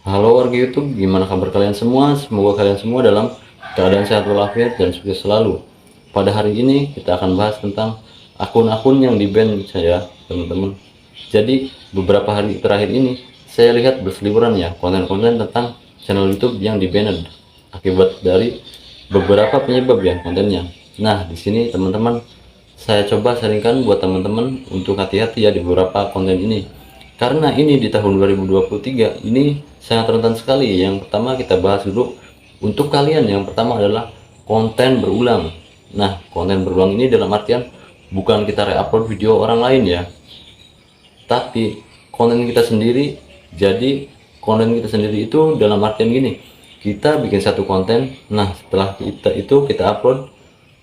Halo warga YouTube, gimana kabar kalian semua? Semoga kalian semua dalam keadaan sehat walafiat dan sukses selalu. Pada hari ini kita akan bahas tentang akun-akun yang di-ban saya, teman-teman. Jadi beberapa hari terakhir ini saya lihat berseliweran ya konten-konten tentang channel YouTube yang di-banned akibat dari beberapa penyebab ya kontennya. Nah, di sini teman-teman saya coba sharingkan buat teman-teman untuk hati-hati ya di beberapa konten ini. Karena ini di tahun 2023 ini sangat rentan sekali. Yang pertama kita bahas dulu untuk kalian, yang pertama adalah konten berulang. Nah, konten berulang ini dalam artian bukan kita re-upload video orang lain ya, tapi konten kita sendiri. Jadi konten kita sendiri itu dalam artian gini, kita bikin satu konten, nah setelah kita upload,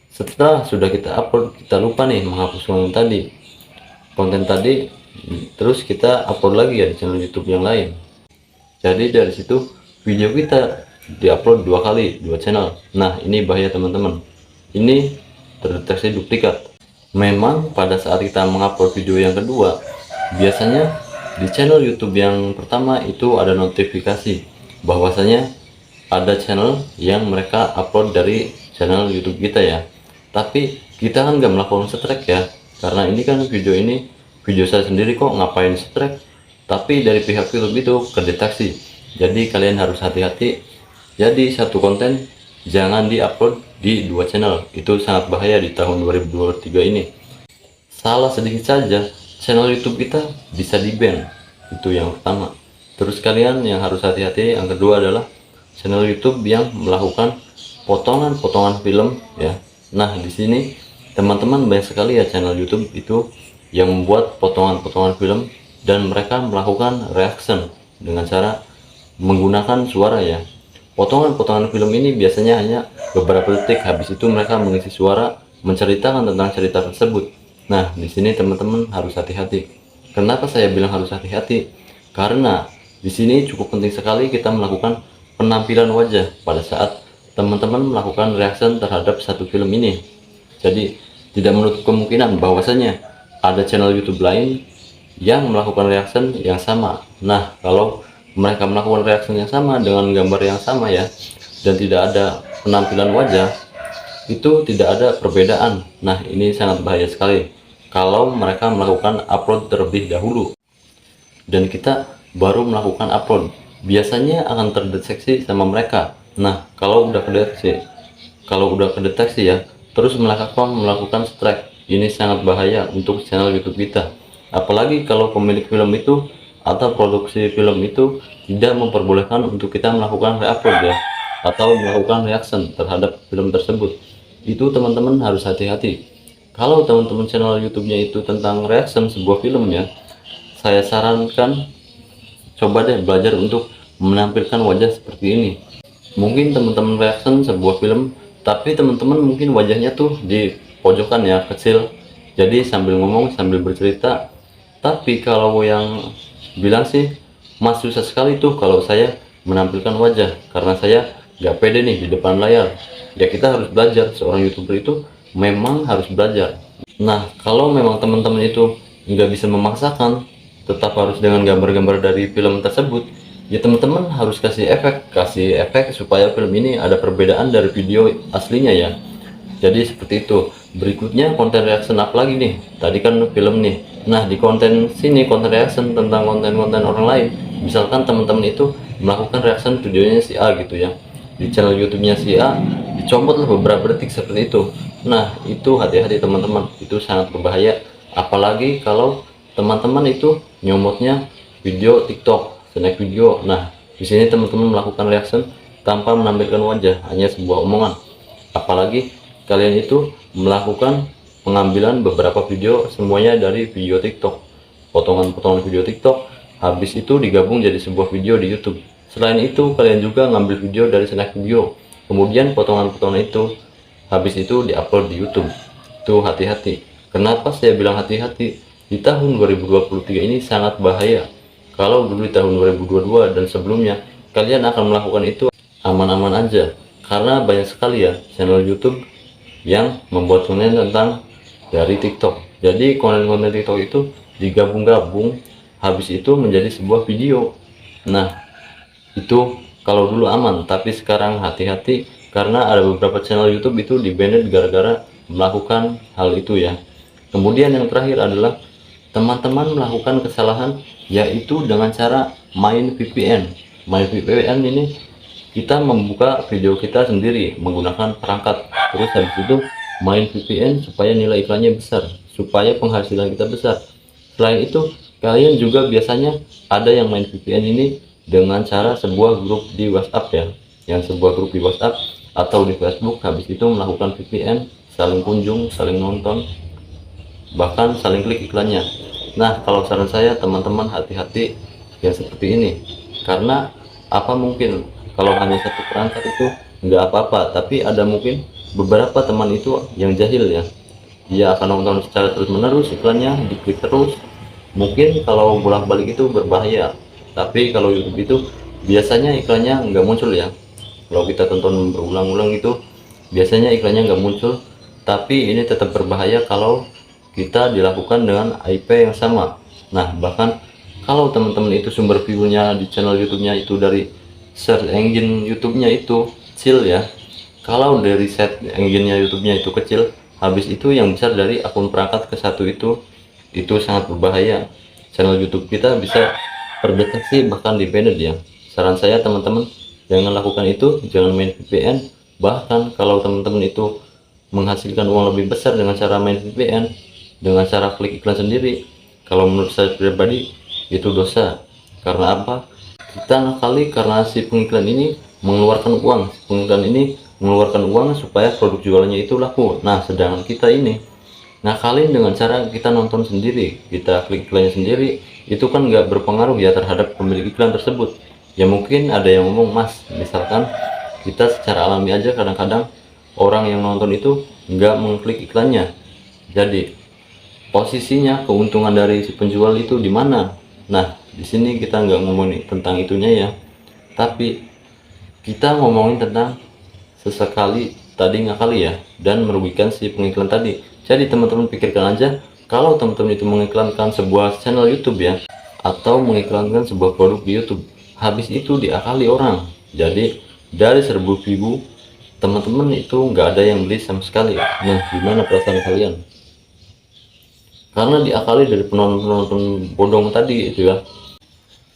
setelah sudah kita upload kita lupa nih menghapus konten tadi, terus kita upload lagi ya di channel YouTube yang lain. Jadi dari situ video kita diupload dua kali, dua channel. Nah, ini bahaya teman-teman, ini terdeteksi duplikat. Memang pada saat kita mengupload video yang kedua, biasanya di channel YouTube yang pertama itu ada notifikasi bahwasanya ada channel yang mereka upload dari channel YouTube kita ya. Tapi kita kan nggak melakukan strike ya, karena ini kan video saya sendiri kok, ngapain strike. Tapi dari pihak YouTube itu kedeteksi. Jadi kalian harus hati-hati. Jadi satu konten jangan diupload di dua channel, itu sangat bahaya di tahun 2023 ini. Salah sedikit saja channel YouTube kita bisa di-ban, itu yang pertama. Terus kalian yang harus hati-hati yang kedua adalah channel YouTube yang melakukan potongan-potongan film ya. Nah, di sini teman-teman banyak sekali ya channel YouTube itu yang membuat potongan-potongan film dan mereka melakukan reaction dengan cara menggunakan suara ya. Potongan-potongan film ini biasanya hanya beberapa detik, habis itu mereka mengisi suara menceritakan tentang cerita tersebut. Nah, di sini teman-teman harus hati-hati. Kenapa saya bilang harus hati-hati? Karena di sini cukup penting sekali kita melakukan penampilan wajah pada saat teman-teman melakukan reaction terhadap satu film ini. Jadi tidak menutup kemungkinan bahwasanya ada channel YouTube lain yang melakukan reaction yang sama. Nah, kalau mereka melakukan reaction yang sama dengan gambar yang sama ya, dan tidak ada penampilan wajah, itu tidak ada perbedaan. Nah, ini sangat bahaya sekali kalau mereka melakukan upload terlebih dahulu dan kita baru melakukan upload, biasanya akan terdeteksi sama mereka. Nah, kalau udah kedeteksi ya, terus melakukan strike, ini sangat bahaya untuk channel YouTube kita. Apalagi kalau pemilik film itu atau produksi film itu tidak memperbolehkan untuk kita melakukan reupload ya, atau melakukan reaction terhadap film tersebut. Itu teman-teman harus hati-hati. Kalau teman-teman channel YouTube-nya itu tentang reaction sebuah film ya, saya sarankan coba deh belajar untuk menampilkan wajah seperti ini. Mungkin teman-teman reaction sebuah film, tapi teman-teman mungkin wajahnya tuh di pojokan ya, kecil, jadi sambil ngomong sambil bercerita. Tapi kalau yang bilang sih, mas susah sekali tuh kalau saya menampilkan wajah karena saya nggak pede nih di depan layar. Ya kita harus belajar, seorang YouTuber itu memang harus belajar. Nah, kalau memang teman-teman itu nggak bisa memaksakan, tetap harus dengan gambar-gambar dari film tersebut, ya teman-teman harus kasih efek supaya film ini ada perbedaan dari video aslinya ya. Jadi seperti itu. Berikutnya konten reaction apa lagi nih, tadi kan film nih. Nah, di konten sini konten reaction tentang konten-konten orang lain. Misalkan teman-teman itu melakukan reaction videonya si A gitu ya, di channel YouTube-nya si A dicomotlah beberapa detik seperti itu. Nah, itu hati-hati teman-teman, itu sangat berbahaya. Apalagi kalau teman-teman itu nyomotnya video TikTok, snack video. Nah, di sini teman-teman melakukan reaction tanpa menampilkan wajah, hanya sebuah omongan. Apalagi kalian itu melakukan pengambilan beberapa video semuanya dari video TikTok, potongan-potongan video TikTok, habis itu digabung jadi sebuah video di YouTube. Selain itu kalian juga ngambil video dari snack video, kemudian potongan-potongan itu habis itu diupload di YouTube. Itu hati-hati. Kenapa saya bilang hati-hati? Di tahun 2023 ini sangat bahaya. Kalau dulu di tahun 2022 dan sebelumnya kalian akan melakukan itu aman-aman aja, karena banyak sekali ya channel YouTube yang membuat konten tentang dari TikTok. Jadi konten-konten TikTok itu digabung-gabung, habis itu menjadi sebuah video. Nah, Itu kalau dulu aman, tapi sekarang hati-hati karena ada beberapa channel YouTube itu di-banned gara-gara melakukan hal itu ya. Kemudian yang terakhir adalah teman-teman melakukan kesalahan yaitu dengan cara main VPN. Main VPN ini kita membuka video kita sendiri menggunakan perangkat, terus habis itu main VPN supaya nilai iklannya besar, supaya penghasilan kita besar. Selain itu kalian juga biasanya ada yang main VPN ini dengan cara sebuah grup di WhatsApp ya, yang sebuah grup di WhatsApp atau di Facebook, habis itu melakukan VPN, saling kunjung, saling nonton, bahkan saling klik iklannya. Nah, kalau saran saya teman-teman hati-hati yang seperti ini, karena apa mungkin kalau hanya satu perangkat itu nggak apa-apa, tapi ada mungkin beberapa teman itu yang jahil ya, dia akan nonton secara terus-menerus iklannya, diklik terus. Mungkin kalau bolak-balik itu berbahaya, tapi kalau YouTube itu biasanya iklannya nggak muncul ya. Kalau kita tonton berulang-ulang itu biasanya iklannya nggak muncul, tapi ini tetap berbahaya kalau kita dilakukan dengan IP yang sama. Nah, bahkan kalau teman-teman itu sumber view-nya di channel YouTube-nya itu dari search engine YouTube-nya itu kecil ya, kalau dari set engine-nya YouTube-nya itu kecil, habis itu yang besar dari akun perangkat ke satu itu sangat berbahaya. Channel YouTube kita bisa terdeteksi bahkan di-banned ya. Saran saya teman-teman jangan lakukan itu, jangan main VPN. Bahkan kalau teman-teman itu menghasilkan uang lebih besar dengan cara main VPN, dengan cara klik iklan sendiri, kalau menurut saya pribadi itu dosa. Karena apa? Kita ngakali karena si pengiklan ini mengeluarkan uang, si pengiklan ini mengeluarkan uang supaya produk jualannya itu laku. Nah, sedangkan kita ini ngakalin dengan cara kita nonton sendiri, kita klik iklannya sendiri, itu kan nggak berpengaruh ya terhadap pemilik iklan tersebut. Ya mungkin ada yang ngomong, mas, misalkan kita secara alami aja kadang-kadang orang yang nonton itu nggak mengklik iklannya, jadi posisinya keuntungan dari si penjual itu di mana? Nah, di sini kita nggak ngomongin tentang itunya ya, tapi kita ngomongin tentang sesekali tadi ngakali ya, dan merugikan si pengiklan tadi. Jadi teman-teman pikirkan aja, kalau teman-teman itu mengiklankan sebuah channel YouTube ya, atau mengiklankan sebuah produk di YouTube, habis itu diakali orang, jadi dari 1000 view teman-teman itu nggak ada yang beli sama sekali. Nah, gimana perasaan kalian? Karena diakali dari penonton-penonton bodong tadi itu ya.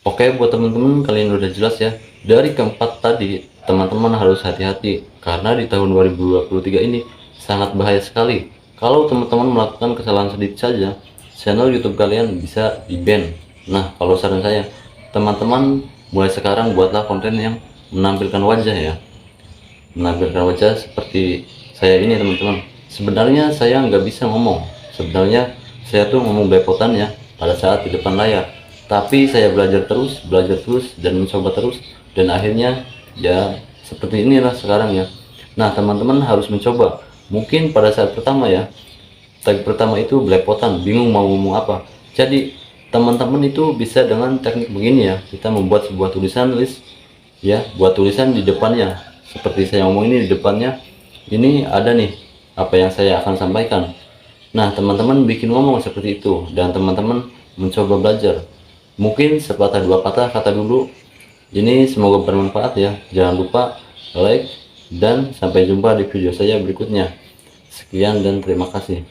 Oke, buat teman-teman kalian udah jelas ya. Dari keempat tadi teman-teman harus hati-hati karena di tahun 2023 ini sangat bahaya sekali. Kalau teman-teman melakukan kesalahan sedikit saja, channel YouTube kalian bisa di-ban. Nah, kalau saran saya, teman-teman mulai sekarang buatlah konten yang menampilkan wajah ya, menampilkan wajah seperti saya ini teman-teman. Sebenarnya saya nggak bisa ngomong, sebenarnya saya tuh ngomong belepotan ya pada saat di depan layar, tapi saya belajar terus dan mencoba terus, dan akhirnya ya seperti inilah sekarang ya. Nah, teman-teman harus mencoba. Mungkin pada saat pertama ya, tag pertama itu belepotan, bingung mau ngomong apa, jadi teman-teman itu bisa dengan teknik begini ya, kita membuat sebuah tulisan list ya, buat tulisan di depannya seperti saya ngomong ini, di depannya ini ada nih apa yang saya akan sampaikan. Nah, teman-teman bikin ngomong seperti itu dan teman-teman mencoba belajar. Mungkin sepatah dua patah kata dulu. Ini semoga bermanfaat ya. Jangan lupa like dan sampai jumpa di video saya berikutnya. Sekian dan terima kasih.